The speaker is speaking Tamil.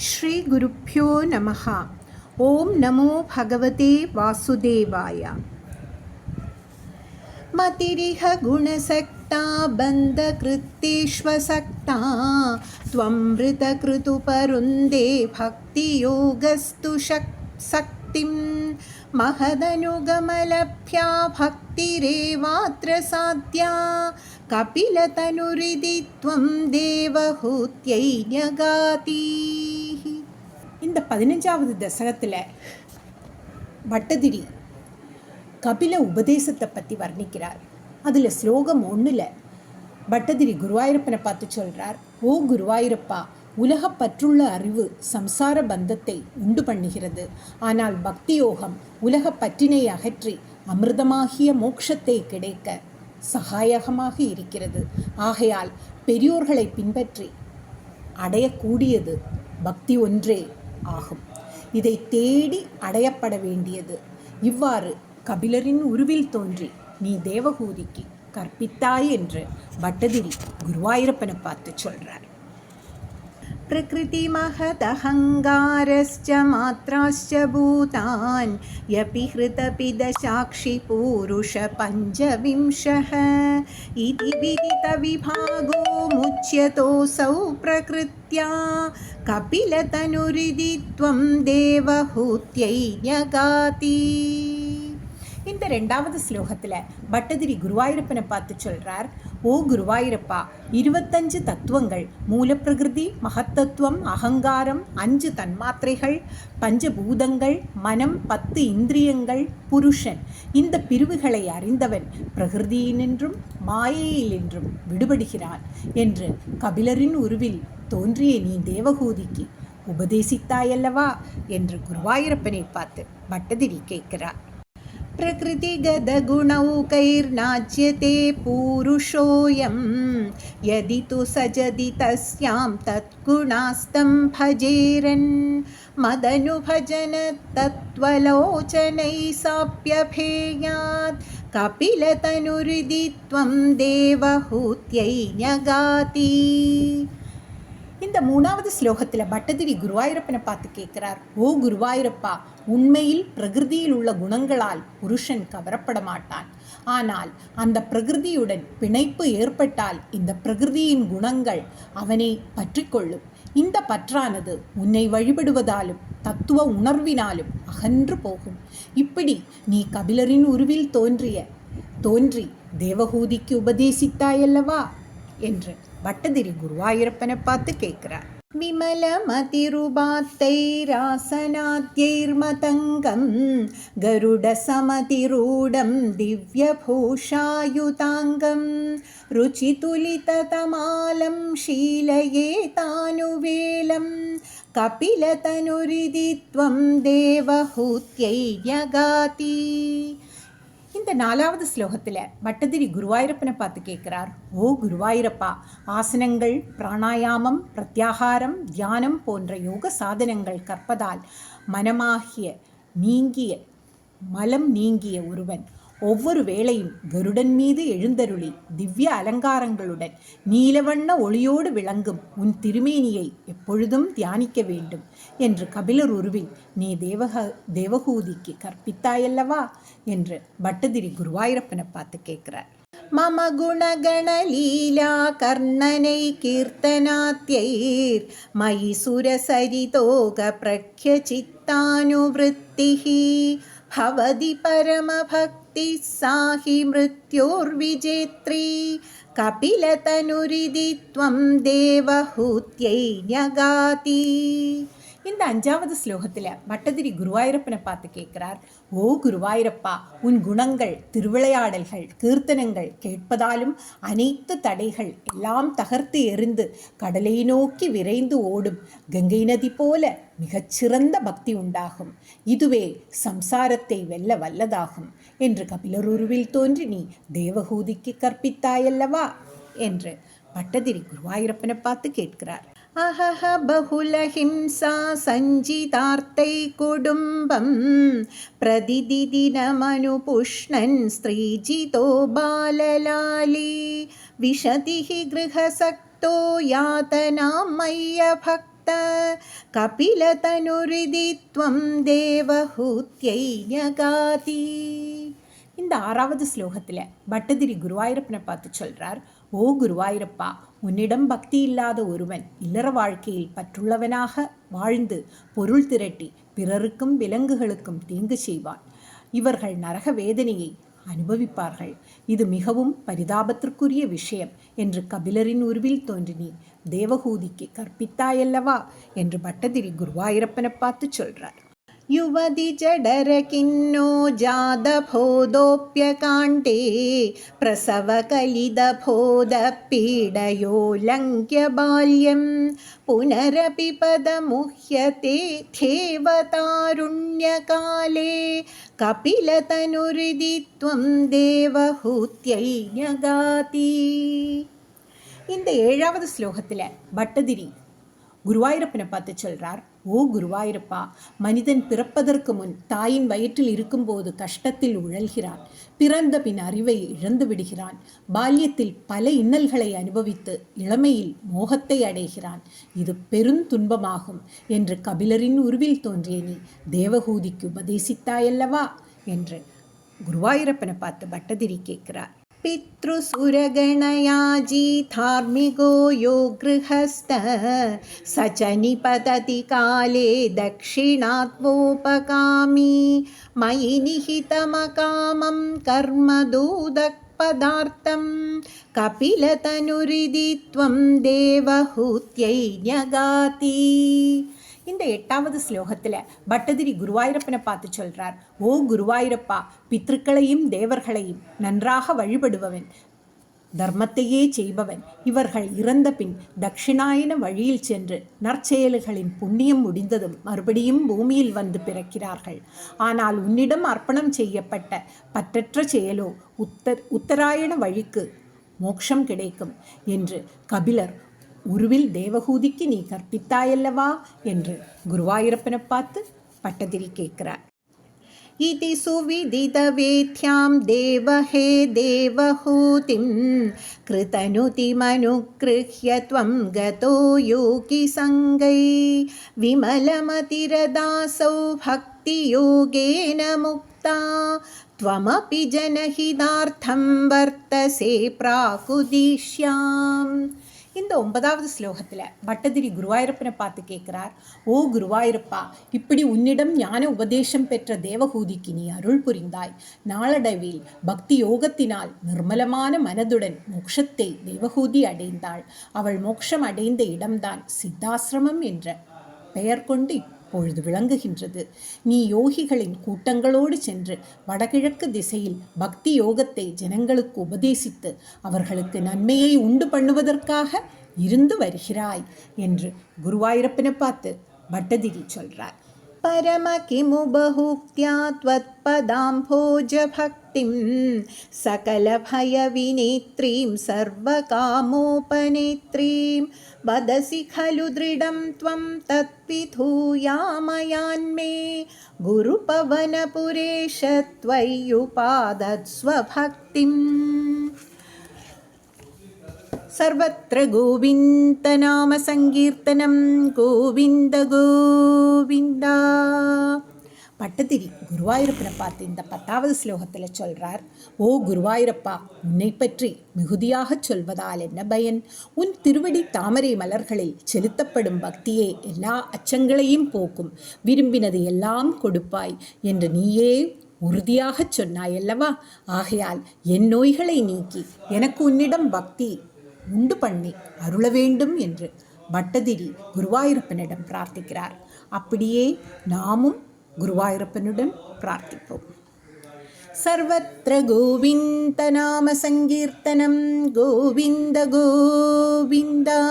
ஸ்ரீ குருப்யோ நமஹ. ஓம் நமோ பகவதே வாசுதேவாய. மதிரிஹ குணசக்தா பந்த கிருத்தேஷ்வசக்தா த்வம்ருத கிருது பருந்தே பக்தி யோகஸ்து சக்திம் மகதனுகமலப்யா பக்திரேவாத்ர சாத்யா கபிலதனுரிதி த்வம் தேவஹூத்யை ஞகாதி. இந்த 15வது தசகத்தில் பட்டதிரி கபில உபதேசத்தை பற்றி வர்ணிக்கிறார். அதில் ஸ்லோகம் 1ல் பட்டதிரி குருவாயூரப்பனை பார்த்து சொல்கிறார், ஓ குருவாயூரப்பா, உலகப்பற்றுள்ள அறிவு சம்சார பந்தத்தை உண்டு பண்ணுகிறது. ஆனால் பக்தி யோகம் உலகப்பற்றினை அகற்றி அமிர்தமாகிய மோட்சத்தை கிடைக்க சகாயகமாக இருக்கிறது. ஆகையால் பெரியோர்களை பின்பற்றி அடையக்கூடியது பக்தி ஒன்றே ஆகும். இதை தேடி அடையப்பட வேண்டியது. இவ்வாறு கபிலரின் உருவில் தோன்றி நீ தேவகூதிக்கு கற்பித்தாய் என்று பட்டதிரி குருவாயூரப்பனை பார்த்து சொல்றார். பிரகிருதி மகதஹங்காரஸ்ச மாத்ராஸ்ச பூதான் யபி ஹ்ருதபித சாக்ஷி பூருஷ பஞ்சவிம்சஹ இதி விதித விபாகோ முச்யதோசௌ பிரகிருத்யா கபிலதனுரிதி த்வம் தேவஹூத்யை ஞகாதி. இந்த 2வது ஸ்லோகத்தில் பட்டதிரி குருவாயூரப்பனை பார்த்து சொல்கிறார், ஓ குருவாயூரப்பா, 25 தத்துவங்கள், மூலப்பிரகிருதி, மகத்தத்துவம், அகங்காரம், 5 தன்மாத்திரைகள், பஞ்சபூதங்கள், மனம், 10 இந்திரியங்கள், புருஷன், இந்த பிரிவுகளை அறிந்தவன் பிரகிருதியினின்றும் மாயையினின்றும் விடுபடுகிறான் என்று கபிலரின் உருவில் தோன்றிய நீ தேவகூதிக்கு உபதேசித்தாயல்லவா என்று குருவாயூரப்பனை பார்த்து பட்டதிரி கேட்கிறார். प्रकृतिगतगुणौकैर्नाज्यते पूरुषोऽयं यदि तु सजदि तस्यां तद्गुणास्तं भजेरन् मदनुभजन तत्त्वलोचनैः साप्यभेयात् कपिलतनुरिति त्वं देवहूत्यै ஞகாதி. இந்த 3வது ஸ்லோகத்தில் பட்டதிரி குருவாயூரப்பனை பார்த்து கேட்கிறார், ஓ குருவாயூரப்பா, உண்மையில் பிரகிருதியில் உள்ள குணங்களால் புருஷன் கவரப்பட மாட்டான். ஆனால் அந்த பிரகிருதியுடன் பிணைப்பு ஏற்பட்டால் இந்த பிரகிருதியின் குணங்கள் அவனை பற்றி கொள்ளும். இந்த பற்றானது உன்னை வழிபடுவதாலும் தத்துவ உணர்வினாலும் அகன்று போகும். இப்படி நீ கபிலரின் உருவில் தோன்றி தேவகூதிக்கு உபதேசித்தாயல்லவா என்று பட்டதிரி குருவாயூரப்பனை பார்த்து கேட்கிறார். விமலமதிருபாத்தைராசனாத்யைர்மதங்கம் கருடசமதிரூடம் திவ்யபூஷாயுதாங்கம் ருச்சிதுலிததமாலம் ஷீலயே தானுவேலம் கபிலதனுரிதி த்வம் தேவஹூத்யை ஞகாதி. இந்த 4வது ஸ்லோகத்தில் பட்டதிரி குருவாயூரப்பனை பார்த்து கேட்கிறார், ஓ குருவாயூரப்பா, ஆசனங்கள், பிராணாயாமம், பிரத்யாகாரம், தியானம் போன்ற யோக சாதனங்கள் கற்பதால் மலம் நீங்கிய ஒருவன் ஒவ்வொரு வேளையும் கருடன் மீது எழுந்தருளி திவ்ய அலங்காரங்களுடன் நீலவண்ண ஒளியோடு விளங்கும் உன் திருமேனியை எப்பொழுதும் தியானிக்க வேண்டும் என்று கபிலர் உருவில் நீ தேவகூதிக்கு கற்பித்தாயல்லவா என்று பட்டதிரி குருவாயூரப்பனை பார்த்து கேட்கிறார். மம குணகணலீலா கர்ணனை கீர்த்தனாத்யைர் மயி சுரசரிதோக பிரக்ய சித்தானுவృத்திஹி பவதி பரமபக்தி சாஹி மிருத்யோர்விஜேத்ரி கபிலதனுரிதி த்வம் தேவஹூத்யை ஞகாதி. இந்த 5வது ஸ்லோகத்தில் பட்டதிரி குருவாயூரப்பனை பார்த்து கேட்கிறார், ஓ குருவாயூரப்பா, உன் குணங்கள், திருவிளையாடல்கள், கீர்த்தனங்கள் கேட்பதாலும் அனைத்து தடைகள் எல்லாம் தகர்த்து எறிந்து கடலை நோக்கி விரைந்து ஓடும் கங்கை நதி போல மிகச்சிறந்த பக்தி உண்டாகும். இதுவே சம்சாரத்தை வெல்ல வல்லதாகும் என்று கபிலருருவில் தோன்றி நீ தேவகூதிக்கு கற்பித்தாயல்லவா என்று பட்டதிரி குருவாயூரப்பனை பார்த்து கேட்கிறார். அஹஹ பகுலஹிம்சா சஞ்சிதார்த்தை குடும்பம் பிரதிதிதினமனுபுஷ்ணன் ஸ்ரீஜிதோ பாலலாலி விஷதிஹி கிருஹசக்தோ யாதனாம் மய்ய பக்த கபிலதனுரிதி த்வம் தேவஹூத்யை ஞகாதி. இந்த 6வது ஸ்லோகத்தில் பட்டதிரி குருவாயூரப்பனை பார்த்து சொல்கிறார், ஓ குருவாயூரப்பா, உன்னிடம் பக்தி இல்லாத ஒருவன் இல்லற வாழ்க்கையில் பற்றுள்ளவனாக வாழ்ந்து பொருள் திரட்டி பிறருக்கும் விலங்குகளுக்கும் தீங்கு செய்வான். இவர்கள் நரக வேதனையை அனுபவிப்பார்கள். இது மிகவும் பரிதாபத்திற்குரிய விஷயம் என்று கபிலரின் உருவில் தோன்றி தேவஹூதிக்கு கற்பித்தாயல்லவா என்று பட்டதிரி குருவாயூரப்பனை பார்த்து சொல்கிறார். யுவதி ஜடர கிண்ணோ ஜாதபோதோப்யகாண்டே பிரசவகலிதபோத பீடயோ லங்க்ய பால்யம் புனரபி பதமுஹ்யதே தேவதாருண்யகாலே கபிலதனுரிதி த்வம் தேவஹூத்யை ஞகாதி. இந்த 7வது ஸ்லோகத்தில் பட்டதிரி குருவாயூரப்பனை பார்த்து சொல்கிறார், ஓ குருவாயூரப்பா, மனிதன் பிறப்பதற்கு முன் தாயின் வயிற்றில் இருக்கும்போது கஷ்டத்தில் உழல்கிறான். பிறந்த பின் அறிவை இழந்து விடுகிறான். பால்யத்தில் பல இன்னல்களை அனுபவித்து இளமையில் மோகத்தை அடைகிறான். இது பெருந்துன்பமாகும் என்று கபிலரின் உருவில் தோன்றிய நீ தேவஹூதிக்கு உபதேசித்தாயல்லவா என்று குருவாயூரப்பனை பார்த்து பட்டதிரி கேட்கிறார். पितृसुरगणयाजी धार्मिको यो गृहस्थः स च निपतति काले दक्षिणात्वोपकामी मयि निहितमकामं कर्मदूदक्पदार्थं कपिलतनुरिதி त्वं देवहूत्यै ஞகாதி. இந்த 8வது ஸ்லோகத்தில் பட்டதிரி குருவாயூரப்பனை பார்த்து சொல்கிறார், ஓ குருவாயூரப்பா, பித்ருக்களையும் தேவர்களையும் நன்றாக வழிபடுபவன், தர்மத்தையே செய்பவன். இவர்கள் இறந்த பின் தட்சிணாயன வழியில் சென்று நற்செயல்களின் புண்ணியம் முடிந்ததும் மறுபடியும் பூமியில் வந்து பிறக்கிறார்கள். ஆனால் உன்னிடம் அர்ப்பணம் செய்யப்பட்ட பற்றற்ற செயலோ உத்தராயண வழிக்கு மோட்சம் கிடைக்கும் என்று கபிலர் உருவில் தேவஹூதிக்கு நீ கற்பித்தாயல்லவா என்று குருவாயூரப்பனை பார்த்து பட்டதிரி கேட்கிறார். இதி சுவிதிதவேத்யாம் தேவஹே தேவஹூதிம் கிருதனுதிமனுக்ருஹ்ய த்வம் கதோ யோகி சங்கை விமலமதிரதாசௌ பக்தி யோகேன முக்தா த்வமபி ஜனஹிதார்த்தம் வர்த்தசே பிராகுதிஷ்யாம். இந்த 9வது ஸ்லோகத்தில் பட்டதிரி குருவாயூரப்பனை பார்த்து கேட்கிறார், ஓ குருவாயூரப்பா, இப்படி உன்னிடம் ஞான உபதேசம் பெற்ற தேவஹூதிக்கு நீ அருள் புரிந்தாய். நாளடைவில் பக்தி யோகத்தினால் நிர்மலமான மனதுடன் மோட்சத்தை தேவஹூதி அடைந்தாள். அவள் மோட்சம் அடைந்த இடம்தான் சித்தாசிரமம் என்ற பெயர் கொண்டு பொழுது விளங்குகின்றது. நீ யோகிகளின் கூட்டங்களோடு சென்று வடகிழக்கு திசையில் பக்தி யோகத்தை ஜனங்களுக்கு உபதேசித்து அவர்களுக்கு நன்மையை உண்டு பண்ணுவதற்காக இருந்து வருகிறாய் என்று குருவாயூரப்பனை பார்த்து பட்டதிரி சொல்றார். பரம கிமு பஹுக்த்யா த்வத்பதாம்போஜ பக்திம் சகல பய விநேத்ரீம் சர்வகாமோபநேத்ரீம் வதசி खलु दृढं त्वं तत्विधूयामयान्मे गुरुपवनपुरेश त्वय्युपादत्स्वभक्तिम्. सर्वत्र गोविन्दनाम सङ्कीर्तनं गोविन्द गोविन्द. பட்டதிரி குருவாயூரப்பனை பார்த்து இந்த 10வது ஸ்லோகத்தில் சொல்கிறார், ஓ குருவாயூரப்பா, உன்னை பற்றி மிகுதியாக சொல்வதால் என்ன பயன்? உன் திருவடி தாமரை மலர்களில் செலுத்தப்படும் பக்தியே எல்லா அச்சங்களையும் போக்கும், விரும்பினது எல்லாம் கொடுப்பாய் என்று நீயே உறுதியாக சொன்னாயல்லவா? ஆகையால் என் நோய்களை நீக்கி எனக்கு உன்னிடம் பக்தி உண்டு பண்ணி அருள வேண்டும் என்று பட்டதிரி குருவாயூரப்பனிடம் பிரார்த்திக்கிறார். அப்படியே நாமும் குருவாயூரப்பனுடன் பிரார்த்திப்போம். சர்வத்ர கோவிந்த நாம சங்கீர்த்தனம் கோவிந்த கோவிந்தா.